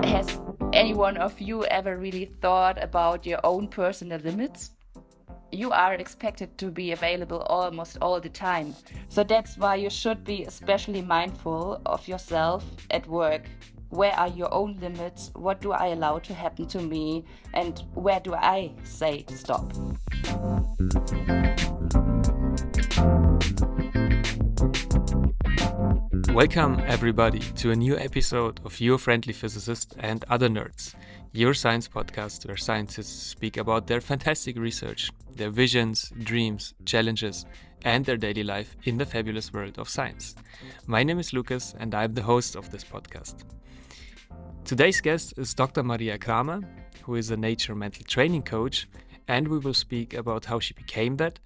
Has any one of you ever really thought about your own personal limits? You are expected to be available almost all the time. So that's why you should be especially mindful of yourself at work. Where are your own limits? What do I allow to happen to me? And where do I say stop? Welcome, everybody, to a new episode of Your Friendly Physicist and Other Nerds, your science podcast where scientists speak about their fantastic research, their visions, dreams, challenges, and their daily life in the fabulous world of science. My name is Lucas, and I'm the host of this podcast. Today's guest is Dr. Maria Kramer, who is a nature mental training coach, and we will speak about how she became that,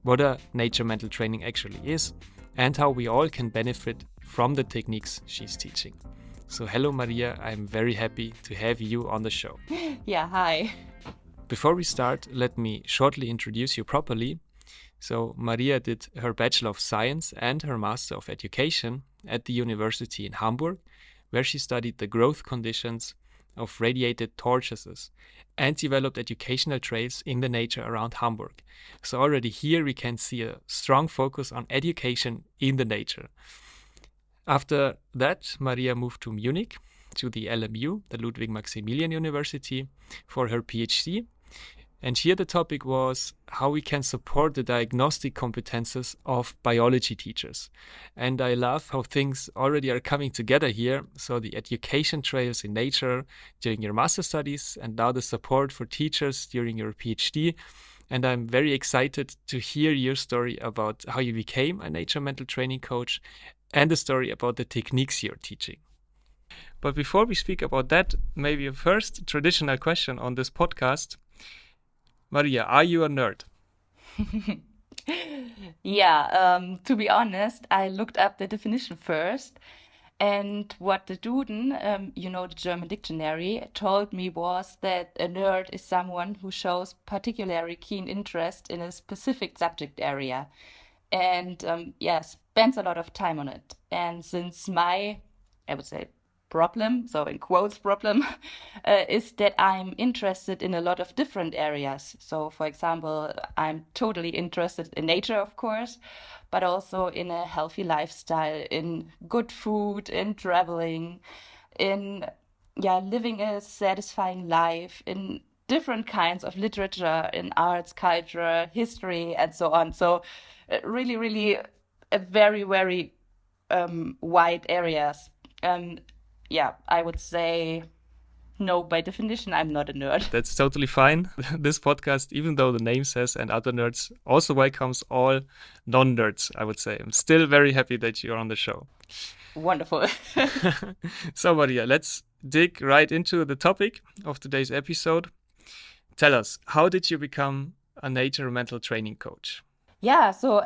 what a nature mental training actually is, and how we all can benefit from the techniques she's teaching. So hello Maria, I'm very happy to have you on the show. Yeah, hi. Before we start, let me shortly introduce you properly. So Maria did her Bachelor of Science and her Master of Education at the University in Hamburg, where she studied the growth conditions of radiated tortoises and developed educational trails in the nature around Hamburg. So already here we can see a strong focus on education in the nature. After that, Maria moved to Munich, to the LMU, the Ludwig Maximilian University, for her PhD. And here the topic was how we can support the diagnostic competences of biology teachers. And I love how things already are coming together here. So the education trails in nature during your master studies, and now the support for teachers during your PhD. And I'm very excited to hear your story about how you became a nature mental training coach and the story about the techniques you're teaching. But before we speak about that, maybe a first traditional question on this podcast. Maria, are you a nerd? Yeah, to be honest, I looked up the definition first. And what the Duden, the German dictionary, told me was that a nerd is someone who shows particularly keen interest in a specific subject area and, spends a lot of time on it. And since I would say, problem, so in quotes, problem, is that I'm interested in a lot of different areas. So, for example, I'm totally interested in nature, of course, but also in a healthy lifestyle, in good food, in traveling, in living a satisfying life, in different kinds of literature, in arts, culture, history, and so on. So, really, really, a very, very wide areas. I would say no, by definition, I'm not a nerd. That's totally fine. This podcast, even though the name says and other nerds, also welcomes all non-nerds, I would say. I'm still very happy that you're on the show. Wonderful. So, Maria, let's dig right into the topic of today's episode. Tell us, how did you become a nature mental training coach? Yeah, so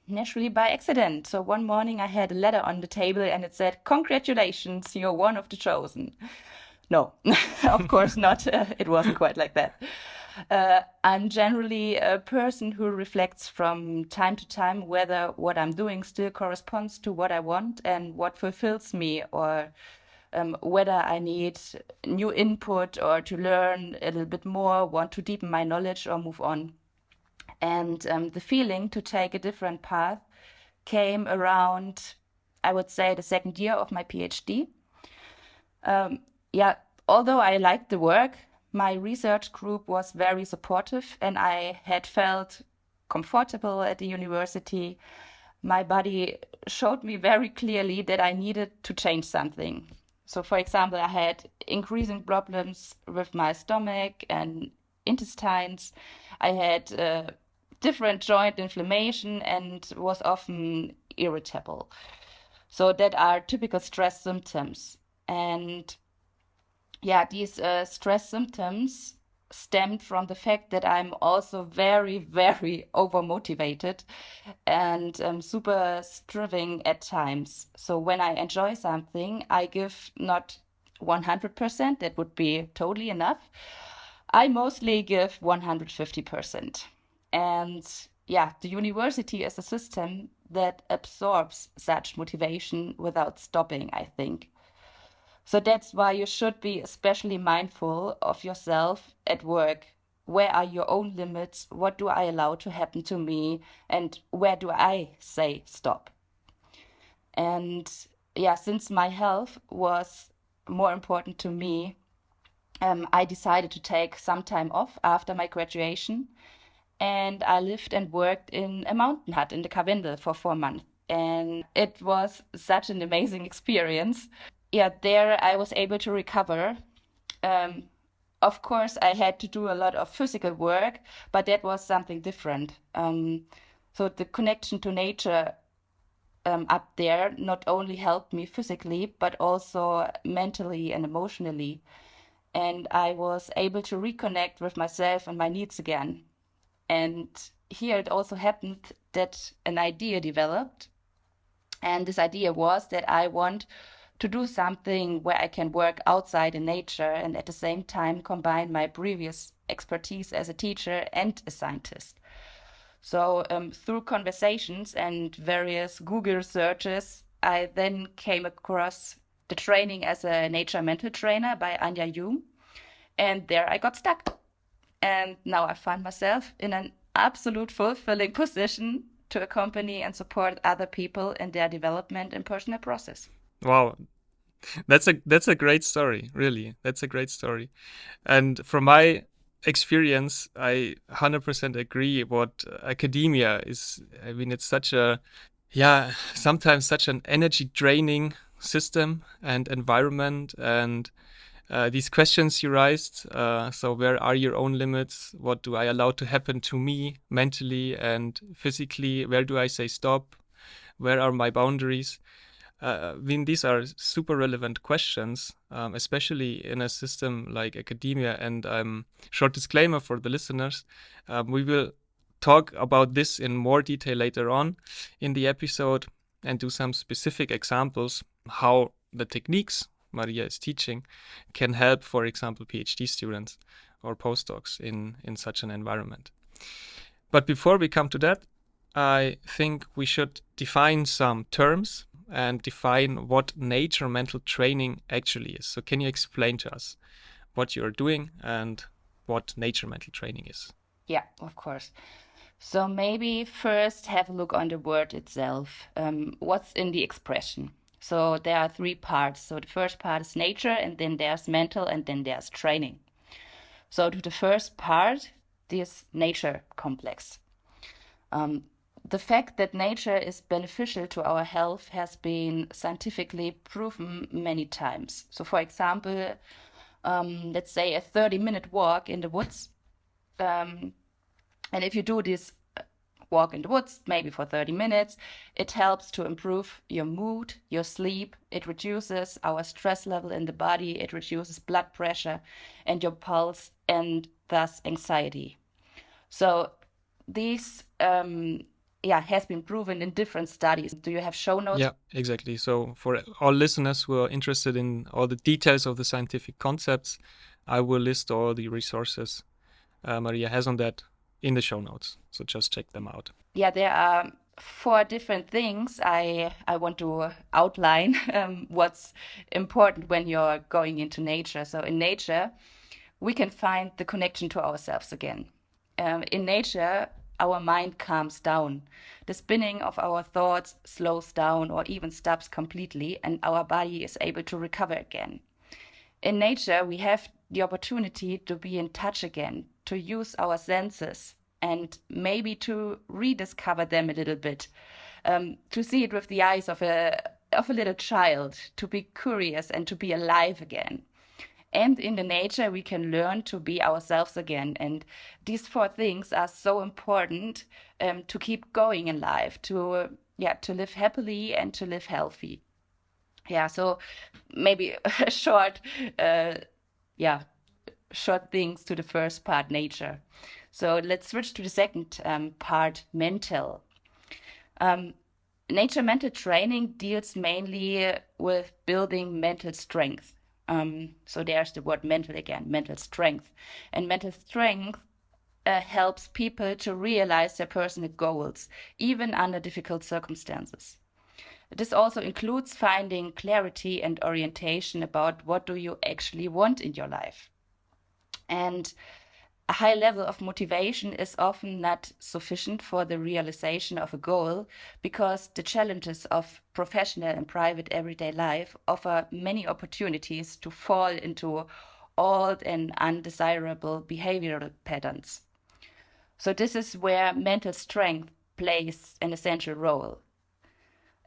naturally by accident. So one morning I had a letter on the table and it said, "Congratulations, you're one of the chosen." No, of course not. It wasn't quite like that. I'm generally a person who reflects from time to time whether what I'm doing still corresponds to what I want and what fulfills me, or whether I need new input or to learn a little bit more, want to deepen my knowledge or move on. And the feeling to take a different path came around, I would say, the second year of my PhD. Although I liked the work, my research group was very supportive and I had felt comfortable at the university. My body showed me very clearly that I needed to change something. So, for example, I had increasing problems with my stomach and intestines. I had different joint inflammation and was often irritable. So that are typical stress symptoms. And these stress symptoms stemmed from the fact that I'm also very, very overmotivated and super striving at times. So when I enjoy something, I give not 100%, that would be totally enough. I mostly give 150%. And the university is a system that absorbs such motivation without stopping, I think. So that's why you should be especially mindful of yourself at work. Where are your own limits? What do I allow to happen to me? And where do I say stop? And yeah, since my health was more important to me, I decided to take some time off after my graduation. And I lived and worked in a mountain hut in the Karwendel for 4 months. And it was such an amazing experience. Yeah, there I was able to recover. Um, of course, I had to do a lot of physical work, but that was something different. So the connection to nature up there not only helped me physically, but also mentally and emotionally. And I was able to reconnect with myself and my needs again. And here it also happened that an idea developed. And this idea was that I want to do something where I can work outside in nature and at the same time combine my previous expertise as a teacher and a scientist. So, through conversations and various Google searches, I then came across the training as a nature mental trainer by Anja Jung. And there I got stuck. And now I find myself in an absolute fulfilling position to accompany and support other people in their development and personal process. Wow, that's a great story, really. That's a great story. And from my experience, I 100% agree what academia is. I mean, it's such a, yeah, sometimes such an energy draining system and environment. And these questions you raised, so where are your own limits? What do I allow to happen to me mentally and physically? Where do I say stop? Where are my boundaries? I mean, these are super relevant questions, especially in a system like academia. And short disclaimer for the listeners, we will talk about this in more detail later on in the episode and do some specific examples how the techniques Maria is teaching can help, for example, PhD students or postdocs in such an environment. But before we come to that, I think we should define some terms and define what nature mental training actually is. So can you explain to us what you're doing and what nature mental training is? Yeah, of course. So maybe first have a look on the word itself. What's in the expression? So there are three parts. So the first part is nature, and then there's mental, and then there's training. So to the first part, this nature complex. The fact that nature is beneficial to our health has been scientifically proven many times. So, for example, let's say a 30-minute walk in the woods. And if you do this walk in the woods, maybe for 30 minutes, it helps to improve your mood, your sleep. It reduces our stress level in the body. It reduces blood pressure and your pulse and thus anxiety. So these has been proven in different studies. Do you have show notes? Yeah, exactly. So for all listeners who are interested in all the details of the scientific concepts, I will list all the resources Maria has on that in the show notes. So just check them out. Yeah, there are four different things I want to outline what's important when you're going into nature. So in nature, we can find the connection to ourselves again. In nature, our mind calms down. The spinning of our thoughts slows down or even stops completely, and our body is able to recover again. In nature, we have the opportunity to be in touch again, to use our senses, and maybe to rediscover them a little bit, to see it with the eyes of a little child, to be curious and to be alive again. And in the nature, we can learn to be ourselves again. And these four things are so important to keep going in life, to live happily and to live healthy. Yeah, so maybe a short things to the first part, nature. So let's switch to the second part, mental. Nature mental training deals mainly with building mental strength. So there's the word mental again, mental strength. And mental strength helps people to realize their personal goals, even under difficult circumstances. This also includes finding clarity and orientation about what do you actually want in your life. And a high level of motivation is often not sufficient for the realization of a goal because the challenges of professional and private everyday life offer many opportunities to fall into old and undesirable behavioral patterns. So, this is where mental strength plays an essential role,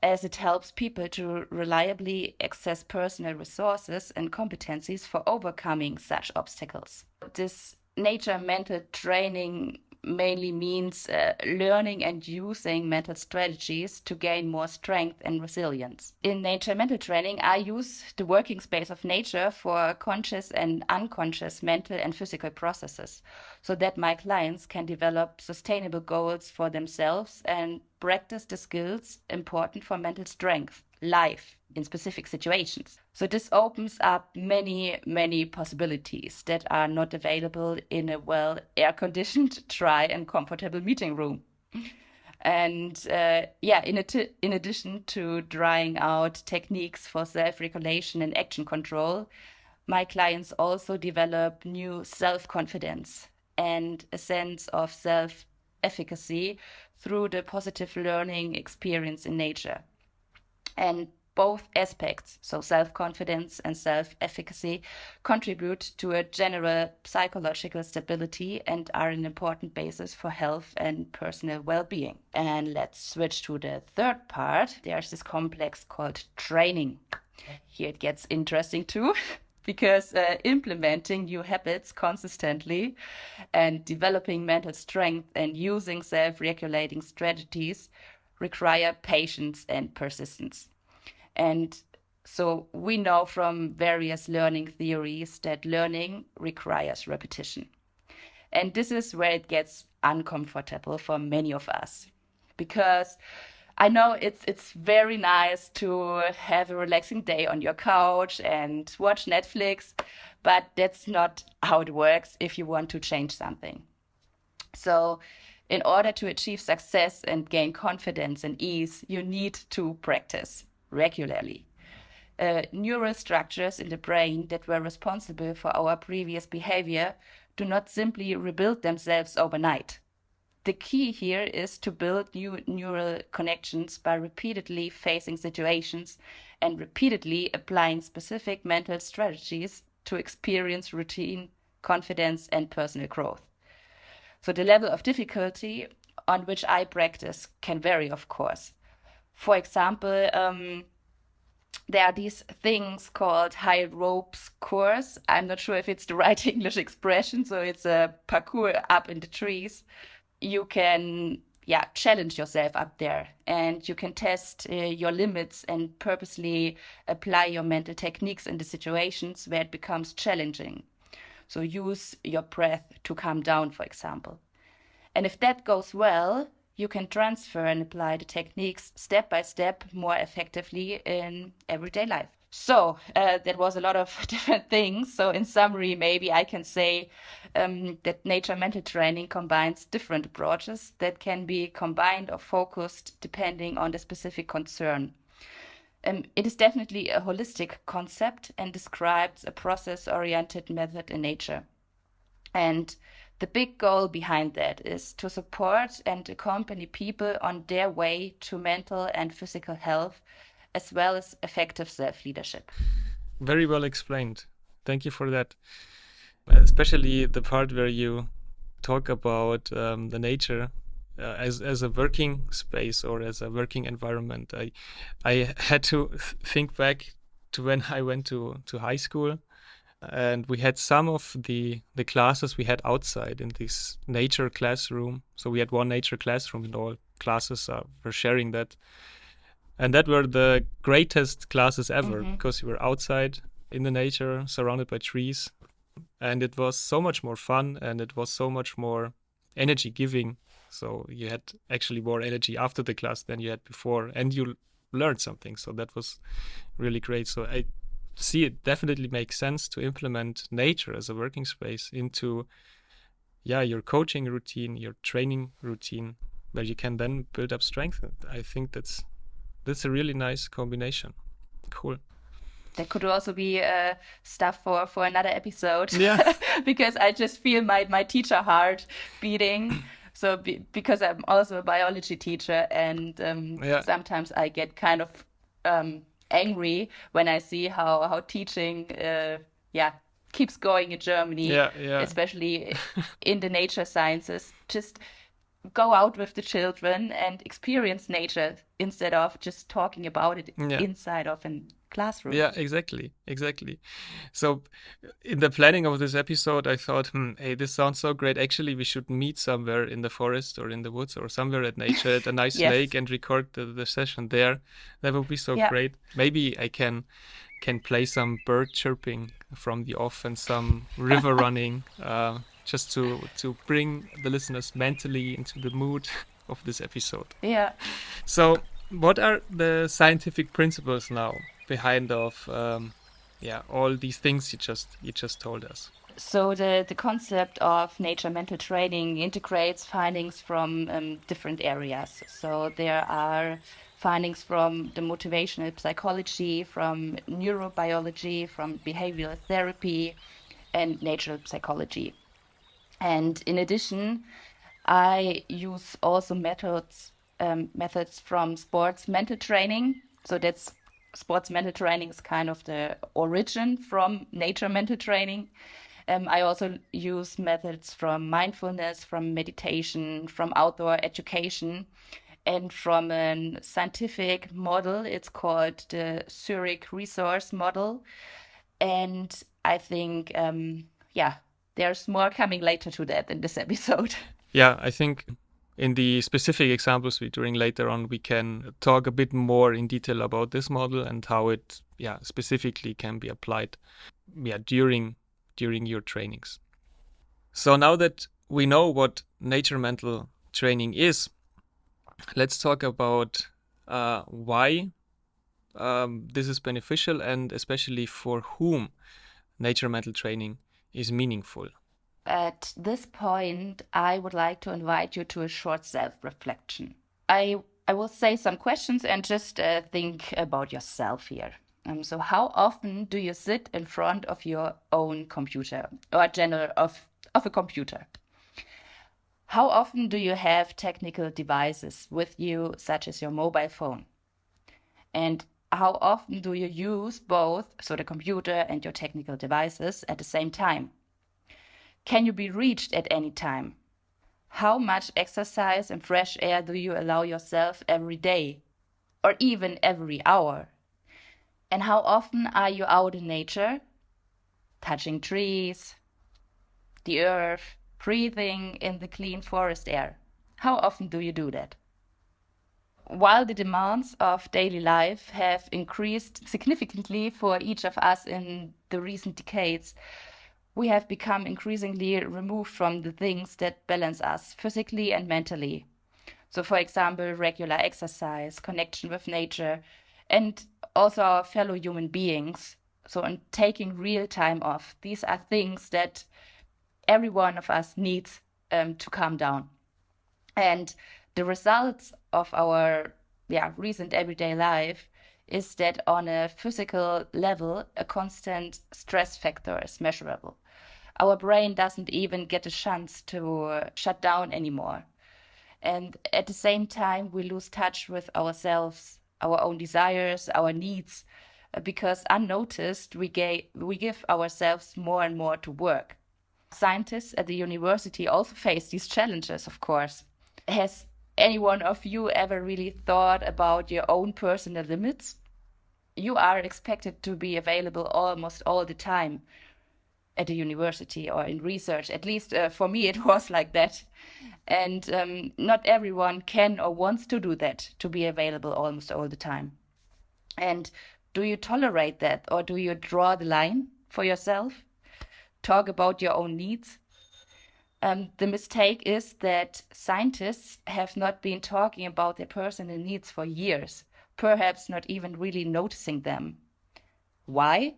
as it helps people to reliably access personal resources and competencies for overcoming such obstacles. This nature mental training mainly means learning and using mental strategies to gain more strength and resilience. In nature mental training, I use the working space of nature for conscious and unconscious mental and physical processes so that my clients can develop sustainable goals for themselves and practice the skills important for mental strength, life in specific situations. So this opens up many possibilities that are not available in a well air-conditioned, dry, and comfortable meeting room. And in addition to drying out techniques for self-regulation and action control, my clients also develop new self-confidence and a sense of self-efficacy through the positive learning experience in nature. And both aspects, so self-confidence and self-efficacy, contribute to a general psychological stability and are an important basis for health and personal well-being. And let's switch to the third part. There's this complex called training. Here it gets interesting too. Because implementing new habits consistently and developing mental strength and using self-regulating strategies require patience and persistence. And so we know from various learning theories that learning requires repetition. And this is where it gets uncomfortable for many of us because I know it's very nice to have a relaxing day on your couch and watch Netflix, but that's not how it works if you want to change something. So, in order to achieve success and gain confidence and ease, you need to practice regularly. Neural structures in the brain that were responsible for our previous behavior do not simply rebuild themselves overnight. The key here is to build new neural connections by repeatedly facing situations and repeatedly applying specific mental strategies to experience routine, confidence, and personal growth. So the level of difficulty on which I practice can vary, of course. For example, there are these things called high ropes course. I'm not sure if it's the right English expression, so it's a parkour up in the trees. You can challenge yourself up there and you can test your limits and purposely apply your mental techniques in the situations where it becomes challenging. So use your breath to calm down, for example. And if that goes well, you can transfer and apply the techniques step by step more effectively in everyday life. So that was a lot of different things. So in summary, maybe I can say that nature mental training combines different approaches that can be combined or focused depending on the specific concern. It is definitely a holistic concept and describes a process-oriented method in nature. And the big goal behind that is to support and accompany people on their way to mental and physical health, as well as effective self-leadership. Very well explained. Thank you for that. Especially the part where you talk about the nature as a working space or as a working environment. I had to think back to when I went to high school, and we had some of the classes we had outside in this nature classroom. So we had one nature classroom, and all classes were sharing that. And that were the greatest classes ever because you were outside in the nature, surrounded by trees. And it was so much more fun and it was so much more energy giving. So you had actually more energy after the class than you had before, and you learned something. So that was really great. So I see it definitely makes sense to implement nature as a working space into your coaching routine, your training routine, where you can then build up strength. I think that's That's a really nice combination. Cool. That could also be stuff for another episode. Yeah. Because I just feel my teacher heart beating. So because I'm also a biology teacher, and Yeah. sometimes I get kind of angry when I see how teaching keeps going in Germany, Yeah. Yeah. especially in the nature sciences. Just go out with the children and experience nature instead of just talking about it Yeah. inside of a classroom. Yeah, exactly. So, in the planning of this episode, I thought, hey, this sounds so great. Actually, we should meet somewhere in the forest or in the woods or somewhere at nature at a nice Yes. lake and record the session there. That would be so Yeah. great. Maybe I can play some bird chirping from the off and some river running, just to bring the listeners mentally into the mood of this episode. Yeah. So, what are the scientific principles now behind of all these things you just told us? So the concept of nature mental training integrates findings from different areas. So there are findings from the motivational psychology, from neurobiology, from behavioral therapy, and natural psychology. And in addition, I use also methods from sports mental training. So that's sports mental training is kind of the origin from nature mental training. I also use methods from mindfulness, from meditation, from outdoor education, and from a scientific model. It's called the Zurich Resource Model. And I think, there's more coming later to that in this episode. Yeah, I think in the specific examples we doing later on, we can talk a bit more in detail about this model and how it, specifically can be applied, during your trainings. So now that we know what nature mental training is, let's talk about why this is beneficial and especially for whom nature mental training is meaningful. At this point, I would like to invite you to a short self-reflection. I will say some questions and just think about yourself here. So how often do you sit in front of your own computer or of a computer? How often do you have technical devices with you, such as your mobile phone? And how often do you use both, so the computer and your technical devices, at the same time? Can you be reached at any time? How much exercise and fresh air do you allow yourself every day, or even every hour? And how often are you out in nature, touching trees, the earth, breathing in the clean forest air? How often do you do that? While the demands of daily life have increased significantly for each of us in the recent decades, we have become increasingly removed from the things that balance us physically and mentally. So, for example, regular exercise, connection with nature, and also our fellow human beings. So, and taking real time off. These are things that every one of us needs to calm down. And the results of our recent everyday life is that on a physical level, a constant stress factor is measurable. Our brain doesn't even get a chance to shut down anymore. And at the same time, we lose touch with ourselves, our own desires, our needs, because unnoticed, we give ourselves more and more to work. Scientists at the university also face these challenges, of course. Has any one of you ever really thought about your own personal limits? You are expected to be available almost all the time at a university or in research. At least for me, it was like that. And not everyone can or wants to do that, to be available almost all the time. And do you tolerate that, or do you draw the line for yourself? Talk about your own needs? The mistake is that scientists have not been talking about their personal needs for years, perhaps not even really noticing them. Why?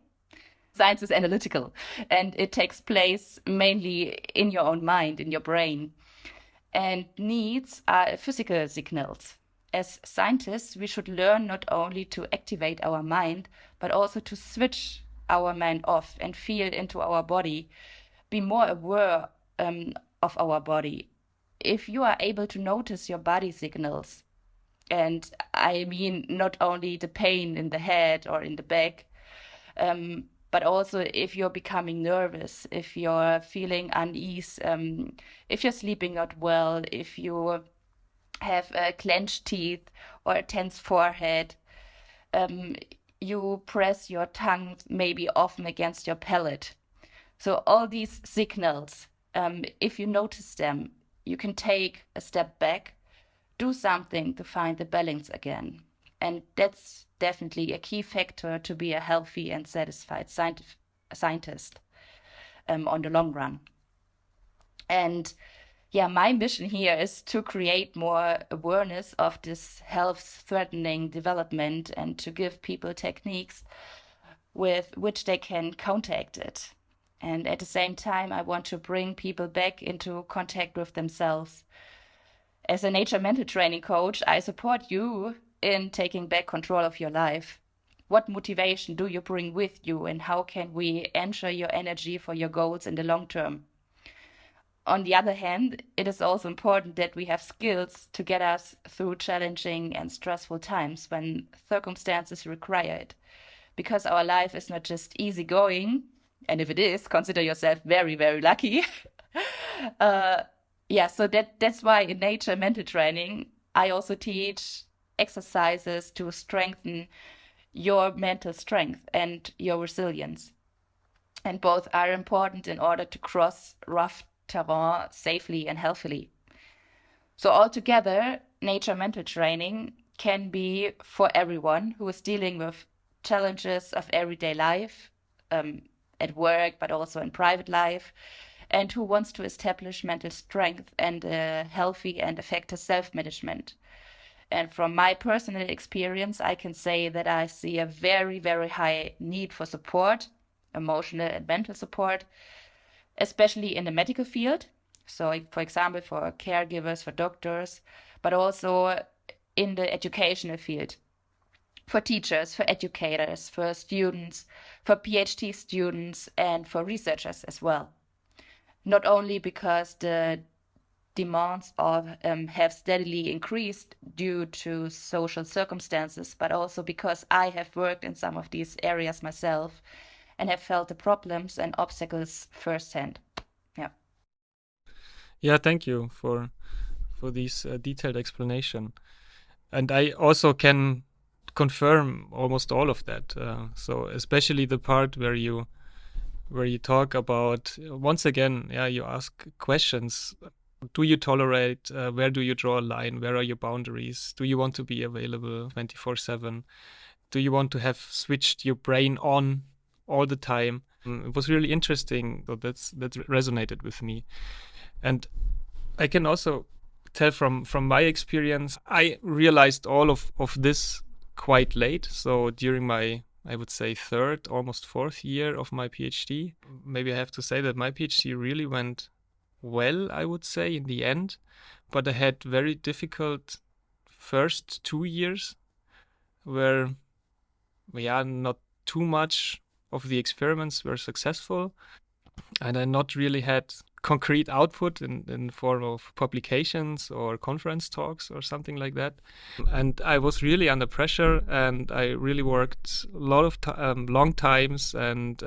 Science is analytical, and it takes place mainly in your own mind, in your brain. And needs are physical signals. as scientists, we should learn not only to activate our mind, but also to switch our mind off and feel into our body, be more aware of our body. If you are able to notice your body signals, and I mean not only the pain in the head or in the back, but also if you're becoming nervous, if you're feeling unease, if you're sleeping not well, if you have clenched teeth or a tense forehead, um, you press your tongue maybe often against your palate. So all these signals, if you notice them, you can take a step back, do something to find the balance again. And that's definitely a key factor to be a healthy and satisfied scientist on the long run. And yeah, my mission here is to create more awareness of this health-threatening development and to give people techniques with which they can counteract it. And at the same time, I want to bring people back into contact with themselves. As a nature mental training coach, I support you in taking back control of your life. What motivation do you bring with you, and how can we ensure your energy for your goals in the long term? On the other hand, it is also important that we have skills to get us through challenging and stressful times when circumstances require it. Because our life is not just easy going, and if it is, consider yourself very, very lucky. Yeah, so that's why in nature mental training, I also teach exercises to strengthen your mental strength and your resilience. And both are important in order to cross rough terrain safely and healthily. So altogether, nature mental training can be for everyone who is dealing with challenges of everyday life, at work, but also in private life, and who wants to establish mental strength and a healthy and effective self-management. And from my personal experience, I can say that I see a very, very high need for support, emotional and mental support, especially in the medical field. So, for example, for caregivers, for doctors, but also in the educational field, for teachers, for educators, for students, for PhD students, and for researchers as well. Not only because the demands have steadily increased due to social circumstances, but also because I have worked in some of these areas myself and have felt the problems and obstacles firsthand. Yeah. Yeah, thank you for this detailed explanation. And I also can confirm almost all of that. So especially the part where you talk about, once again, yeah, you ask questions. Do you tolerate? Where do you draw a line? Where are your boundaries? Do you want to be available 24/7? Do you want to have switched your brain on all the time? It was really interesting. So that resonated with me. And I can also tell from my experience, I realized all of this quite late. So during my, I would say, third, almost fourth year of my PhD. Maybe I have to say that my PhD really went well, I would say, in the end. But I had very difficult first 2 years where, yeah, not too much of the experiments were successful. And I not really had concrete output in form of publications or conference talks or something like that. And I was really under pressure, and I really worked a lot of long times and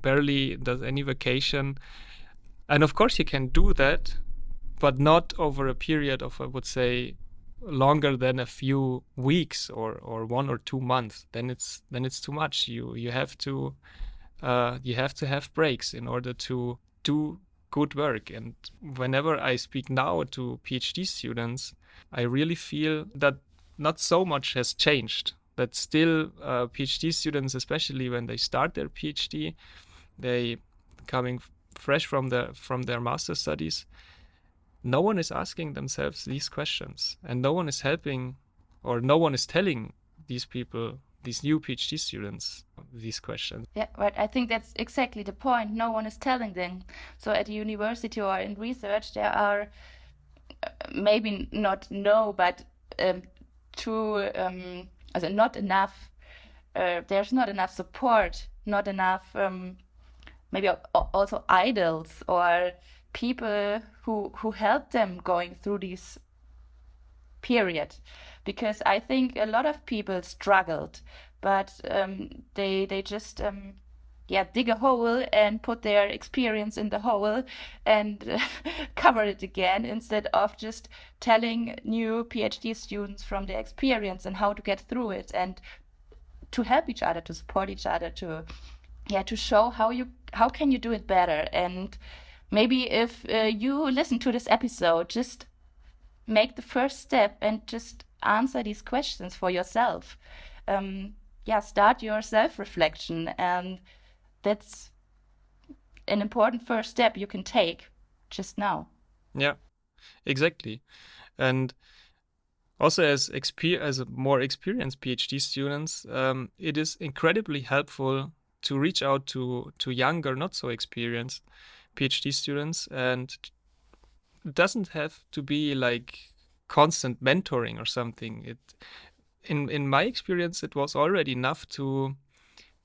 barely does any vacation. And of course you can do that, but not over a period of, I would say, longer than a few weeks or 1 or 2 months. Then it's too much. You have to have breaks in order to do good work. And whenever I speak now to PhD students, I really feel that not so much has changed. That still PhD students, especially when they start their PhD, they coming fresh from their master studies, no one is asking themselves these questions, and no one is helping, or no one is telling these people, these new PhD students, these questions. Yeah, right. I think that's exactly the point. No one is telling them. So at the university or in research, there are maybe not no, but to also not enough. There's not enough support, not enough maybe also idols or people who help them going through this period, because I think a lot of people struggled, but they just yeah, dig a hole and put their experience in the hole and cover it again, instead of just telling new PhD students from their experience and how to get through it, and to help each other, to support each other, to yeah, to show how can you do it better. And maybe if you listen to this episode, just make the first step and just answer these questions for yourself. Yeah, start your self-reflection, and that's an important first step you can take just now. Yeah, exactly. And also, as a more experienced PhD students, it is incredibly helpful to reach out to younger, not so experienced PhD students, and it doesn't have to be like constant mentoring or something. In my experience, it was already enough to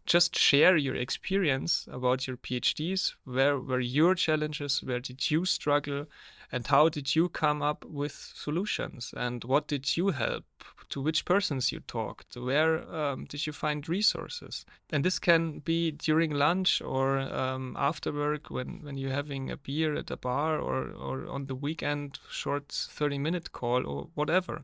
just share your experience about your PhDs. Where were your challenges? Where did you struggle? And how did you come up with solutions? And what did you help? To which persons you talked? Where did you find resources? And this can be during lunch or after work when you're having a beer at a bar, or on the weekend, short 30-minute call or whatever.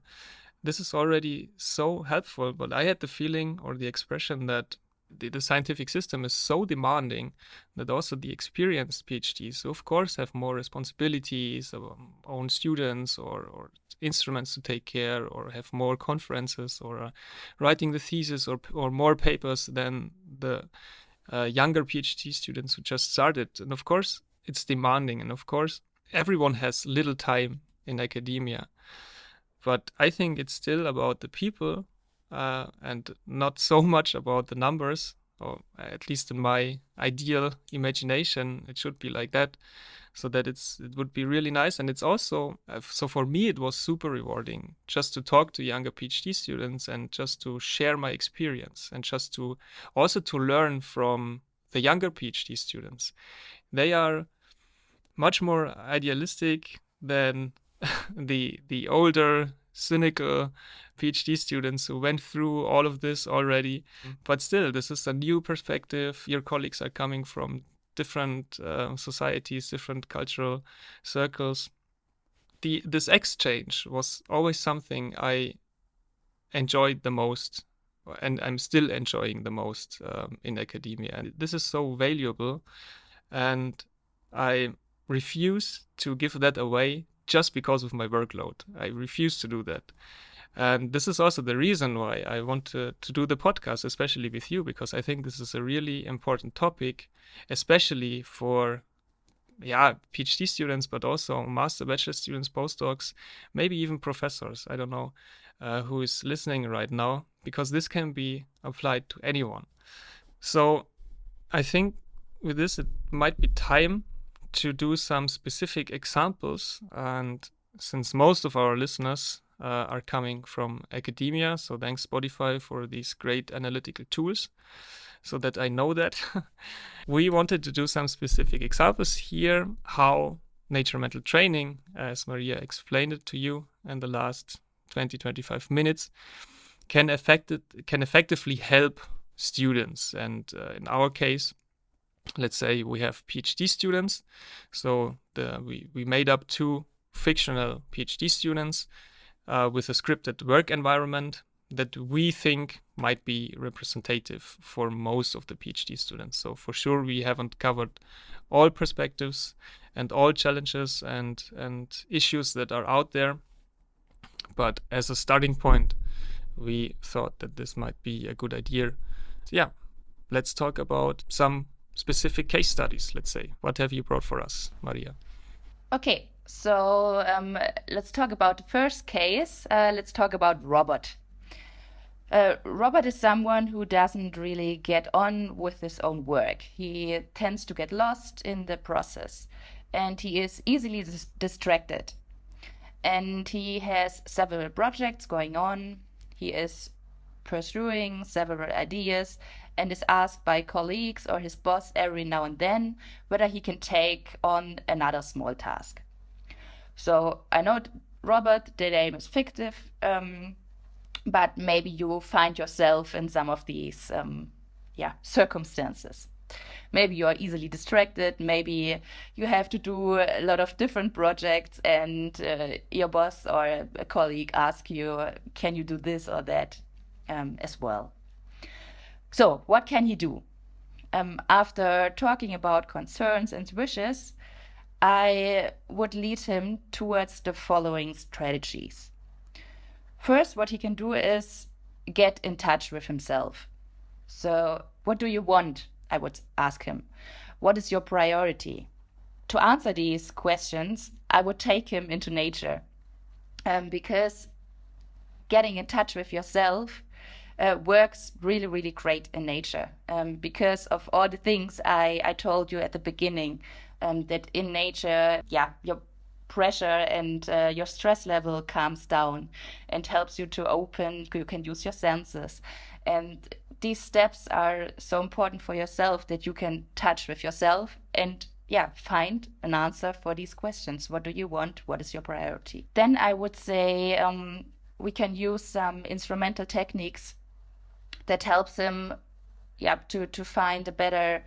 This is already so helpful. But I had the feeling or the expression that the scientific system is so demanding that also the experienced PhDs, of course, have more responsibilities, own students or instruments to take care, or have more conferences, or writing the thesis, or more papers than the younger PhD students who just started. And of course, it's demanding. And of course, everyone has little time in academia. But I think it's still about the people, and not so much about the numbers, or at least in my ideal imagination, it should be like that, so that it would be really nice. And it's also, so for me, it was super rewarding just to talk to younger PhD students and just to share my experience, and just to also to learn from the younger PhD students. They are much more idealistic than the older, cynical PhD students who went through all of this already. But still, this is a new perspective. Your colleagues are coming from different societies, different cultural circles. This exchange was always something I enjoyed the most, and I'm still enjoying the most in academia. And this is so valuable, and I refuse to give that away just because of my workload. I refuse to do that. And this is also the reason why I want to do the podcast, especially with you, because I think this is a really important topic, especially for PhD students, but also master, bachelor students, postdocs, maybe even professors. I don't know who is listening right now, because this can be applied to anyone. So I think with this, it might be time to do some specific examples. And since most of our listeners are coming from academia, so thanks Spotify for these great analytical tools, so that I know that. We wanted to do some specific examples here, how nature mental training, as Maria explained it to you in the last 20-25 minutes, can effectively help students. And in our case, let's say we have PhD students. So we made up 2 fictional PhD students with a scripted work environment that we think might be representative for most of the PhD students. So for sure, we haven't covered all perspectives and all challenges and issues that are out there. But as a starting point, we thought that this might be a good idea. So let's talk about some specific case studies, let's say. What have you brought for us, Maria? Okay, so let's talk about the first case. Let's talk about Robert. Robert is someone who doesn't really get on with his own work. He tends to get lost in the process, and he is easily distracted. And he has several projects going on. He is pursuing several ideas and is asked by colleagues or his boss every now and then whether he can take on another small task. So I know, Robert, the name is fictive, but maybe you will find yourself in some of these circumstances. Maybe you are easily distracted. Maybe you have to do a lot of different projects, and your boss or a colleague asks you, can you do this or that as well? So, what can he do? After talking about concerns and wishes, I would lead him towards the following strategies. First, what he can do is get in touch with himself. So, what do you want? I would ask him. What is your priority? To answer these questions, I would take him into nature, because getting in touch with yourself works really, really great in nature, because of all the things I told you at the beginning, that in nature, your pressure and your stress level calms down and helps you to open. You can use your senses. And these steps are so important for yourself that you can touch with yourself and find an answer for these questions. What do you want? What is your priority? Then I would say we can use some instrumental techniques that helps him to find a better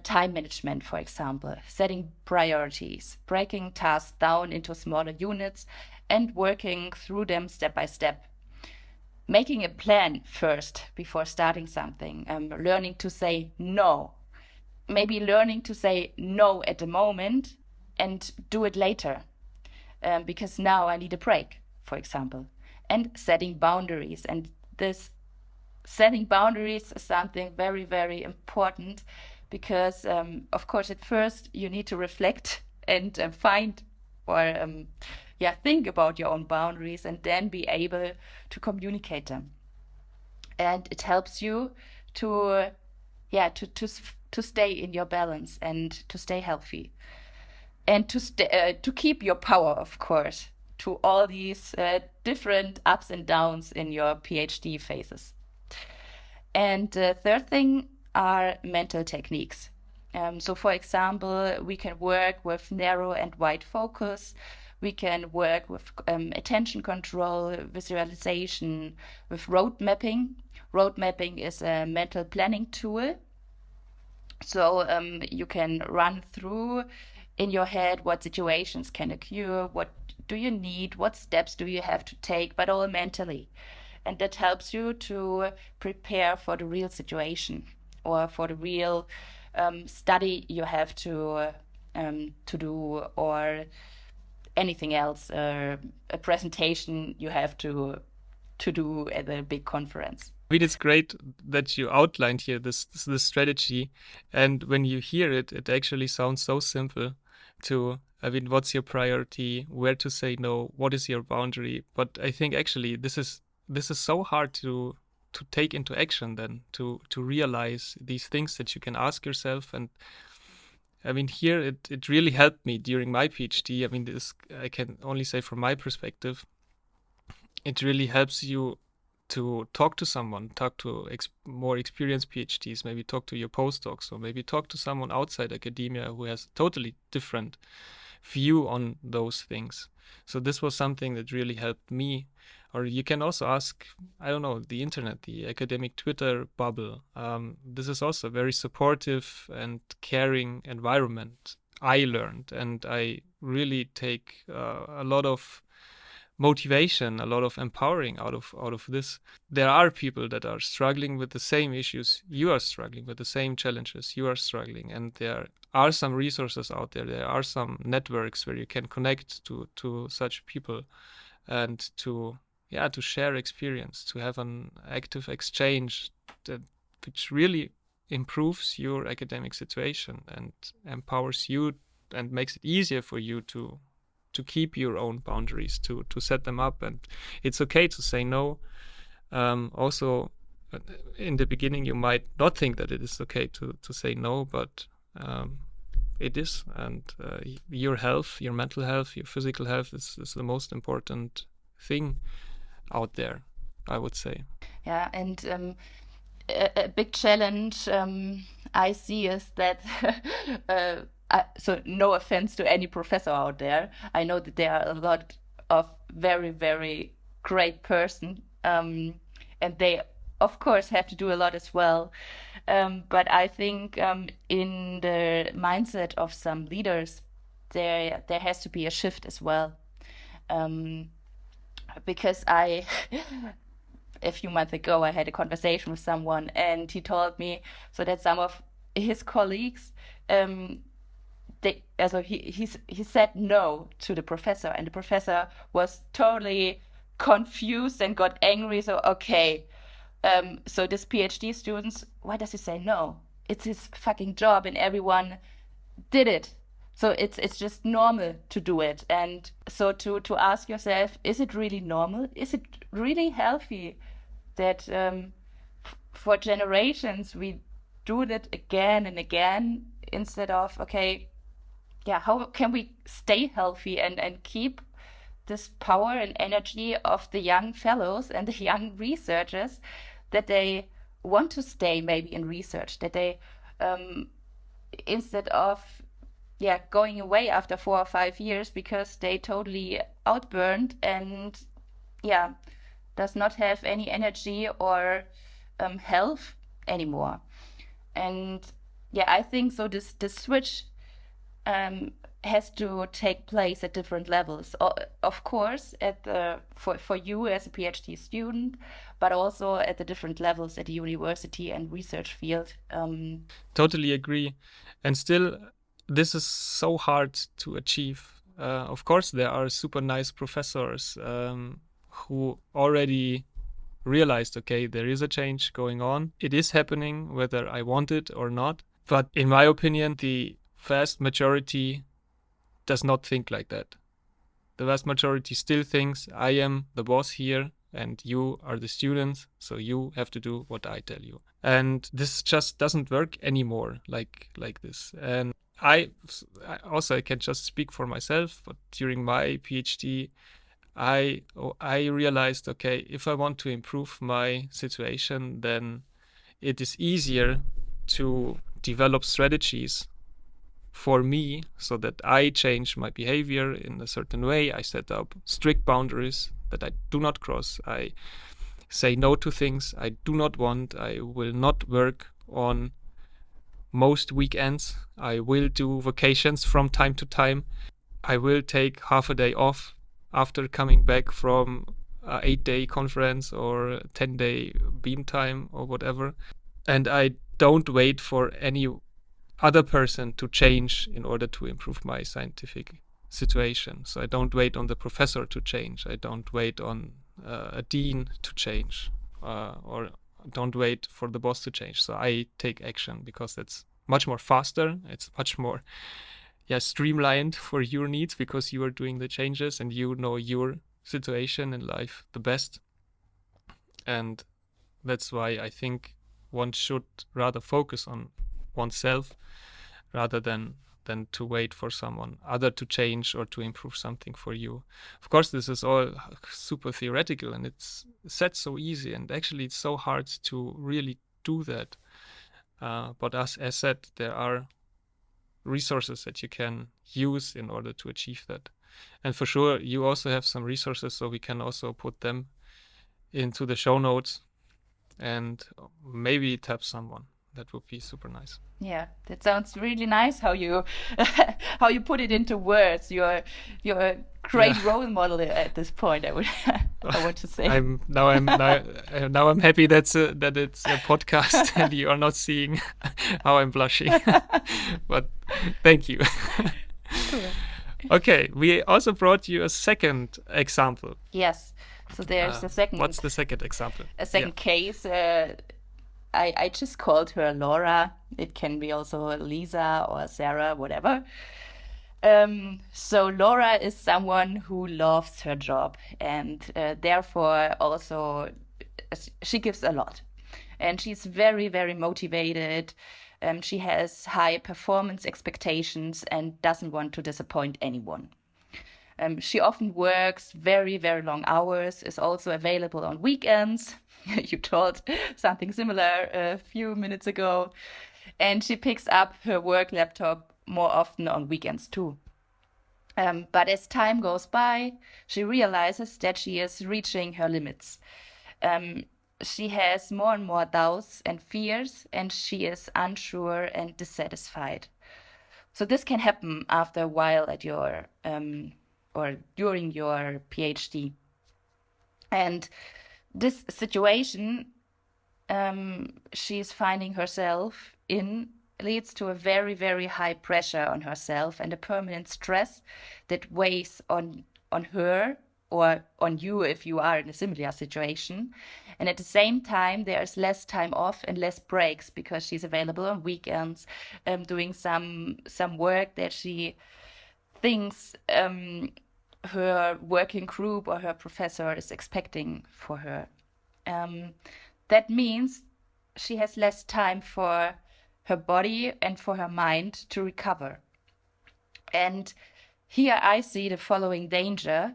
time management, for example, setting priorities, breaking tasks down into smaller units and working through them step by step. Making a plan first before starting something, learning to say no, maybe learning to say no at the moment and do it later, because now I need a break, for example, and setting boundaries. And this setting boundaries is something very, very important because, of course, at first you need to reflect and find or think about your own boundaries and then be able to communicate them. And it helps you to stay in your balance and to stay healthy and to keep your power, of course, to all these different ups and downs in your PhD phases. And the third thing are mental techniques. So, for example, we can work with narrow and wide focus. We can work with attention control, visualization, with road mapping. Road mapping is a mental planning tool. So you can run through in your head what situations can occur, what do you need, what steps do you have to take, but all mentally. And that helps you to prepare for the real situation or for the real study you have to do, or anything else, a presentation you have to do at a big conference. I mean, it's great that you outlined here this strategy, and when you hear it, it actually sounds so simple. What's your priority? Where to say no? What is your boundary? But I think actually this is so hard to take into action, then to realize these things that you can ask yourself. And I mean, here it really helped me during my PhD. I mean, this I can only say from my perspective, it really helps you to talk to someone, talk to more experienced PhDs, maybe talk to your postdocs, or maybe talk to someone outside academia who has a totally different view on those things. So this was something that really helped me. Or you can also ask, I don't know, the internet, the academic Twitter bubble. This is also a very supportive and caring environment, I learned. And I really take a lot of motivation, a lot of empowering out of this. There are people that are struggling with the same issues you are struggling with, the same challenges you are struggling, and there are some resources out there. There are some networks where you can connect to such people and to share experience, to have an active exchange which really improves your academic situation and empowers you and makes it easier for you to keep your own boundaries, to set them up. And it's okay to say no. Also, in the beginning, you might not think that it is okay to say no, but it is. And your health, your mental health, your physical health is the most important thing out there, I would say. Yeah, and a big challenge I see is that, uh, so no offense to any professor out there, I know that there are a lot of very, very great person, and they, of course, have to do a lot as well. But I think in the mindset of some leaders, there has to be a shift as well. Um, because a few months ago, I had a conversation with someone, and he told me so that some of his colleagues, um, he said no to the professor, and the professor was totally confused and got angry. So okay, so this PhD students, why does he say no? It's his fucking job, and everyone did it. So it's just normal to do it. And so to ask yourself, is it really normal? Is it really healthy that for generations we do that again and again instead of, okay, yeah, how can we stay healthy and keep this power and energy of the young fellows and the young researchers, that they want to stay maybe in research, that they um, instead of, yeah, going away after 4 or 5 years because they totally outburned and, yeah, does not have any energy or health anymore. And yeah, I think so this switch um, has to take place at different levels. Of course, at the for you as a PhD student, but also at the different levels at the university and research field. Totally agree. And still, this is so hard to achieve. Of course, there are super nice professors who already realized, okay, there is a change going on. It is happening, whether I want it or not. But in my opinion, the vast majority does not think like that. The vast majority still thinks I am the boss here and you are the students, so you have to do what I tell you. And this just doesn't work anymore like this. And I can just speak for myself, but during my PhD, I realized, okay, if I want to improve my situation, then it is easier to develop strategies for me so that I change my behavior in a certain way. I set up strict boundaries that I do not cross. I say no to things I do not want. I will not work on most weekends. I will do vacations from time to time. I will take half a day off after coming back from an 8-day conference or a 10-day beam time or whatever. And I don't wait for any other person to change in order to improve my scientific situation. So I don't wait on the professor to change. I don't wait on a dean to change or don't wait for the boss to change. So I take action because that's much more faster. It's much more streamlined for your needs because you are doing the changes and you know your situation in life the best. And that's why I think one should rather focus on oneself rather than to wait for someone other to change or to improve something for you. Of course, this is all super theoretical and it's said so easy, and actually it's so hard to really do that. But as said, there are resources that you can use in order to achieve that. And for sure, you also have some resources, so we can also put them into the show notes and maybe tap someone. That would be super nice. Yeah, that sounds really nice how you how you put it into words. You're a great role model at this point. I want to say. Now I'm happy that it's a podcast and you are not seeing how I'm blushing. But thank you. Cool. Okay, we also brought you a second example. Yes. So there's a second. What's the second example? A second case. I just called her Laura. It can be also Lisa or Sarah, whatever. So Laura is someone who loves her job and therefore also she gives a lot. And she's very, very motivated. She has high performance expectations and doesn't want to disappoint anyone. She often works very, very long hours, is also available on weekends. You told something similar a few minutes ago. And she picks up her work laptop more often on weekends too. But as time goes by, she realizes that she is reaching her limits. Um, she has more and more doubts and fears, and she is unsure and dissatisfied. So this can happen after a while at your or during your PhD. And this situation she's finding herself in leads to a very, very high pressure on herself and a permanent stress that weighs on her or on you if you are in a similar situation. And at the same time, there's less time off and less breaks because she's available on weekends, doing some work that she thinks her working group or her professor is expecting for her. That means she has less time for her body and for her mind to recover. And here I see the following danger.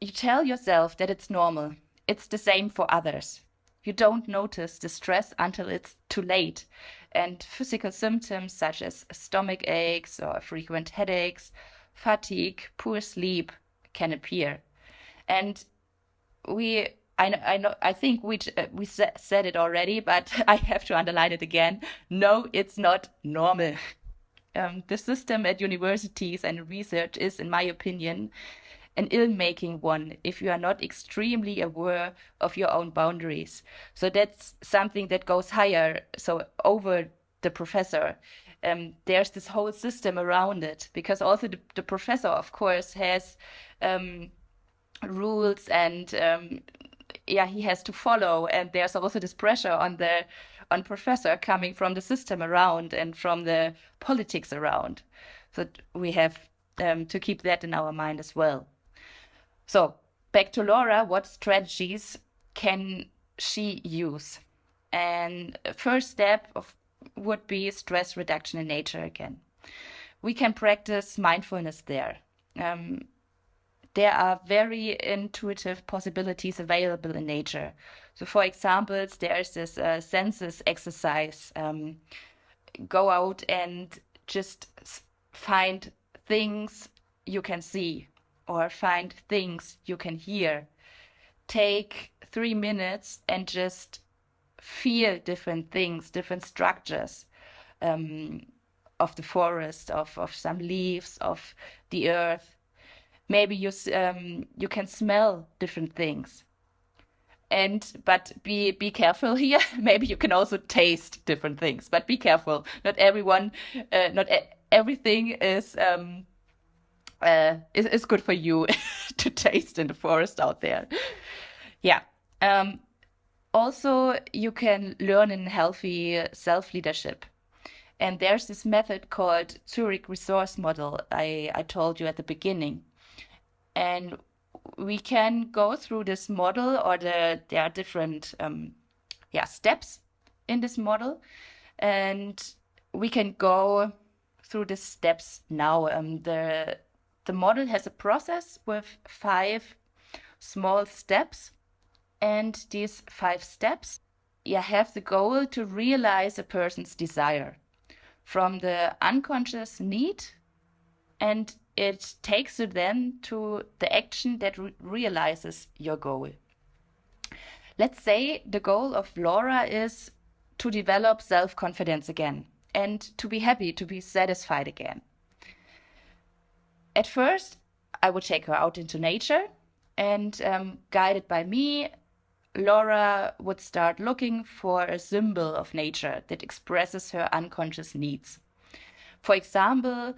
You tell yourself that it's normal. It's the same for others. You don't notice the stress until it's too late. And physical symptoms such as stomach aches or frequent headaches, fatigue, poor sleep can appear. And I think we said it already, but I have to underline it again. No, it's not normal. The system at universities and research is, in my opinion, an ill-making one if you are not extremely aware of your own boundaries. So that's something that goes higher, so over the professor. There's this whole system around it, because also the professor, of course, has rules and he has to follow, and there's also this pressure on professor coming from the system around and from the politics around. So we have to keep that in our mind as well. So back to Laura, what strategies can she use? And first step would be stress reduction in nature again. We can practice mindfulness there. There are very intuitive possibilities available in nature. So for example, there's this senses exercise. Go out and just find things you can see or find things you can hear. Take 3 minutes and just feel different things, different structures of the forest, of some leaves, of the earth. Maybe you can smell different things. But be careful here. Maybe you can also taste different things, but be careful. Not everything is good for you to taste in the forest out there. Yeah. Also, you can learn in healthy self-leadership. And there's this method called Zurich Resource Model I told you at the beginning. And we can go through this model, or there are different steps in this model. And we can go through the steps now. The model has a process with 5 small steps. And these 5 steps have the goal to realize a person's desire from the unconscious need, and it takes you then to the action that realizes your goal. Let's say the goal of Laura is to develop self-confidence again and to be happy, to be satisfied again. At first, I would take her out into nature, and guided by me, Laura would start looking for a symbol of nature that expresses her unconscious needs. For example,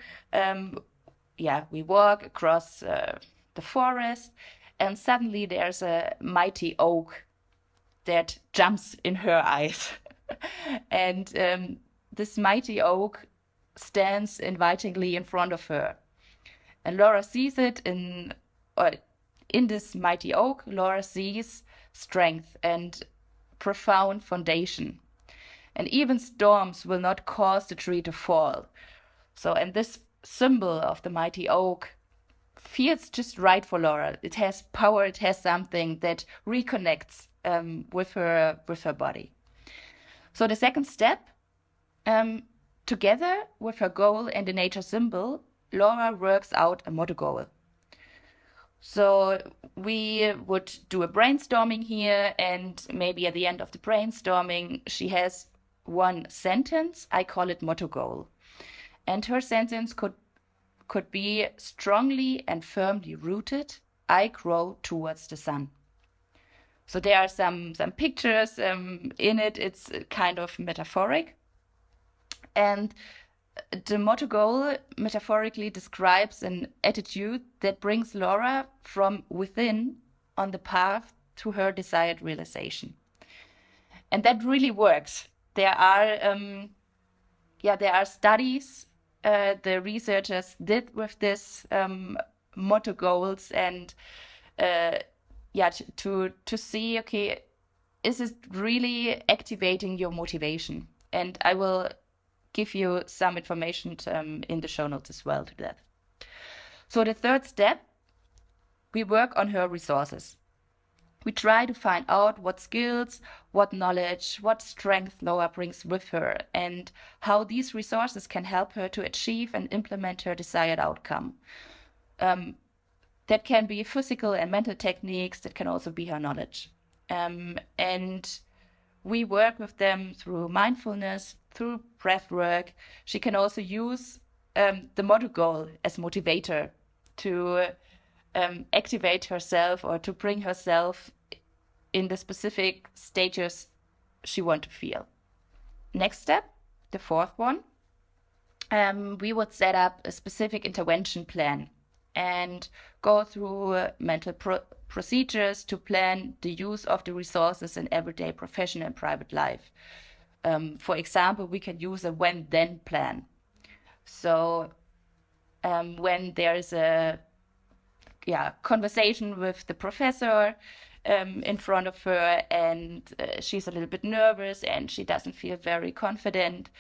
we walk across the forest, and suddenly there's a mighty oak that jumps in her eyes. And this mighty oak stands invitingly in front of her. And Laura sees it in this mighty oak. Laura sees strength and profound foundation. And even storms will not cause the tree to fall. So, and this symbol of the mighty oak feels just right for Laura. It has power. It has something that reconnects with her body. So the second step, together with her goal and the nature symbol, Laura works out a motto goal. So we would do a brainstorming here, and maybe at the end of the brainstorming, she has one sentence. I call it motto goal. And her sentence could be strongly and firmly rooted, I grow towards the sun. So there are some pictures in it. It's kind of metaphoric. And the motto goal metaphorically describes an attitude that brings Laura from within on the path to her desired realization. And that really works. There are studies the researchers did with this motto goals, and to see, okay, is it really activating your motivation? And I will give you some information in the show notes as well to that. So the third step, we work on her resources. We try to find out what skills, what knowledge, what strength Laura brings with her, and how these resources can help her to achieve and implement her desired outcome. That can be physical and mental techniques, that can also be her knowledge. And we work with them through mindfulness, through breath work. She can also use the motto goal as motivator to activate herself or to bring herself in the specific stages she wants to feel. Next step, the fourth one, we would set up a specific intervention plan and go through mental procedures to plan the use of the resources in everyday professional and private life. For example, we can use a when-then plan. So when there is a conversation with the professor in front of her, and she's a little bit nervous and she doesn't feel very confident,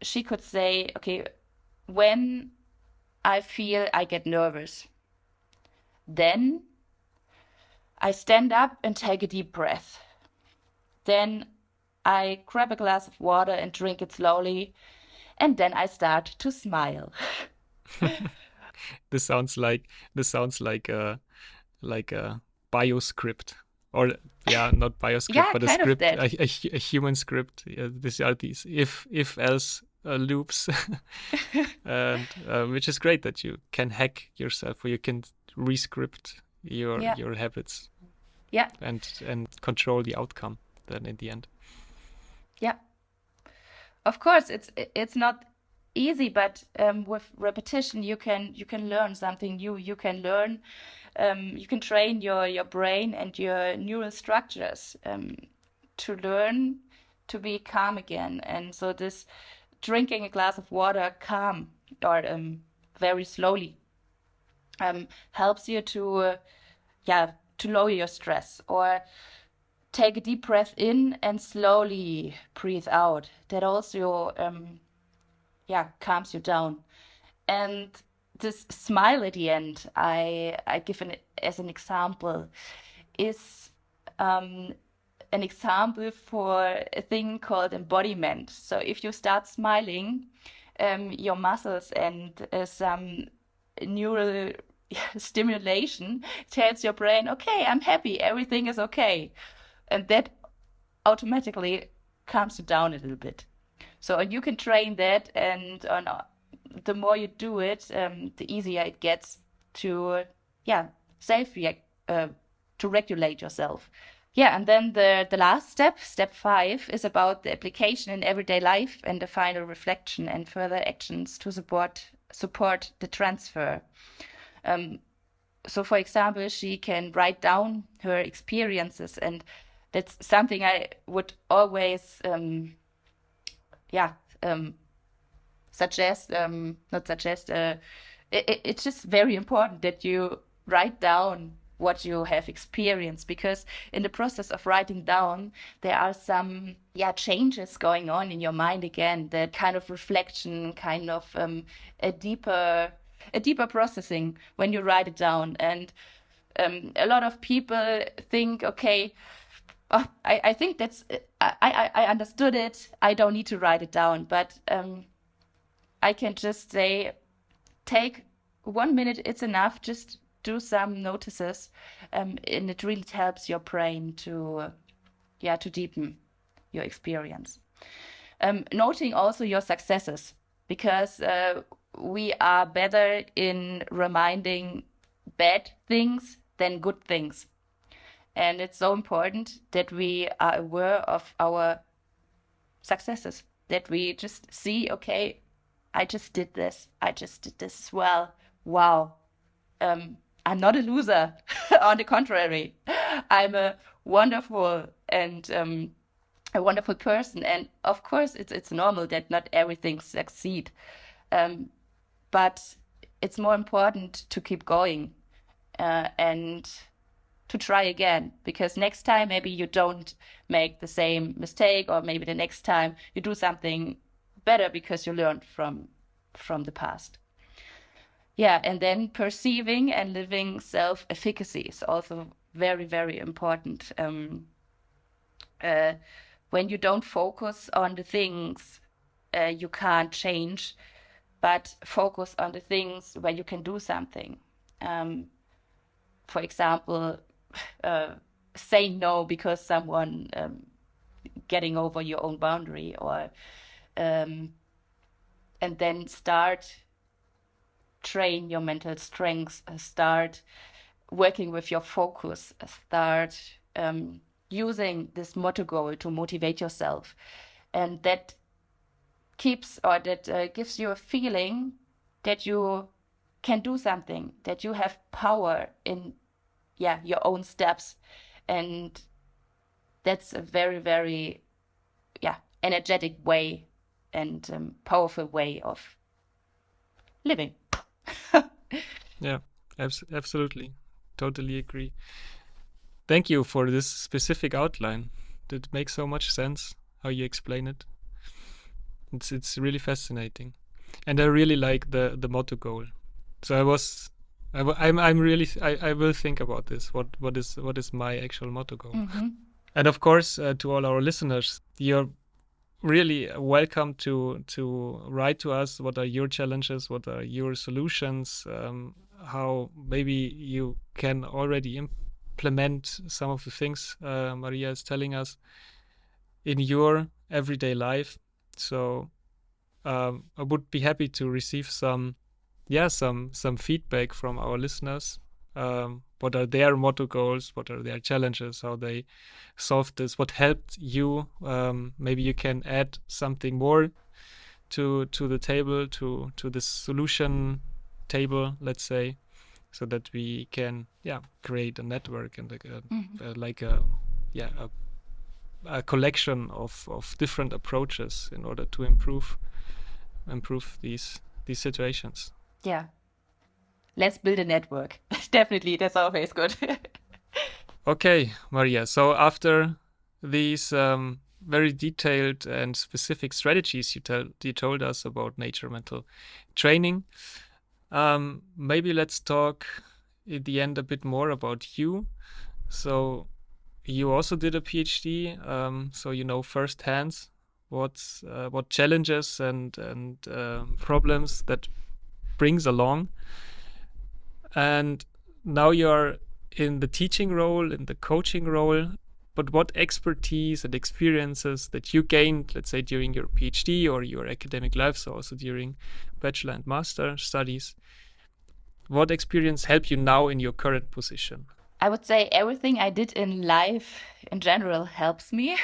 she could say, okay, when I feel I get nervous, then I stand up and take a deep breath. Then I grab a glass of water and drink it slowly, and then I start to smile. This sounds like a bioscript, or not bioscript, but a kind of script, that. a human script. These are these if else loops, and which is great that you can hack yourself, or you can rescript your habits. Yeah. And control the outcome then in the end. Yeah. Of course, it's not easy, but with repetition, you can learn something new. You can learn, you can train your brain and your neural structures to learn to be calm again. And so this drinking a glass of water calm or very slowly helps you to lower your stress, or take a deep breath in and slowly breathe out. That also calms you down. And this smile at the end, I give as an example, is an example for a thing called embodiment. So if you start smiling, your muscles and some neural stimulation tells your brain, okay, I'm happy, everything is okay. And that automatically calms you down a little bit. So you can train that, and the more you do it, the easier it gets to to regulate yourself. Yeah, and then the last step, step 5, is about the application in everyday life and the final reflection and further actions to support the transfer. So, for example, she can write down her experiences, and that's something I would always suggest, not suggest, it's just very important that you write down what you have experienced, because in the process of writing down, there are some changes going on in your mind again, that kind of reflection, kind of a deeper a deeper processing when you write it down. And a lot of people think, okay, oh, I think that's I understood it. I don't need to write it down, but I can just say, take 1 minute. It's enough. Just do some notices, and it really helps your brain to to deepen your experience. Noting also your successes, because we are better in reminding bad things than good things. And it's so important that we are aware of our successes, that we just see, okay, I just did this. I just did this as well. Wow. I'm not a loser. On the contrary, I'm a wonderful and a wonderful person. And of course, it's normal that not everything succeed. But it's more important to keep going and to try again, because next time maybe you don't make the same mistake, or maybe the next time you do something better because you learned from the past. Yeah, and then perceiving and living self-efficacy is also very, very important. When you don't focus on the things you can't change, but focus on the things where you can do something. For example, say no because someone getting over your own boundary, or and then start train your mental strengths, start working with your focus, start using this motto goal to motivate yourself, and that keeps, or that gives you a feeling that you can do something, that you have power in your own steps. And that's a very, very energetic way and powerful way of living. Yeah, absolutely. Totally agree. Thank you for this specific outline. That makes so much sense how you explain it. It's really fascinating, and I really like the motto goal. So I'm really I will think about this. What is my actual motto goal? Mm-hmm. And of course, to all our listeners, you're really welcome to write to us. What are your challenges? What are your solutions? How maybe you can already implement some of the things Maria is telling us in your everyday life. So I would be happy to receive some feedback from our listeners. What are their motto goals? What are their challenges? How they solved this? What helped you? Maybe you can add something more to the table, to this solution table, let's say, so that we can create a network and a collection of different approaches in order to improve these situations. Yeah. Let's build a network. Definitely, that's always good. Okay, Maria. So after these very detailed and specific strategies you told us about nature mental training, maybe let's talk in the end a bit more about you. So you also did a PhD, so you know firsthand what challenges and problems that brings along. And now you're in the teaching role, in the coaching role, but what expertise and experiences that you gained, let's say during your PhD or your academic life, so also during bachelor and master studies, what experience helped you now in your current position? I would say everything I did in life in general helps me.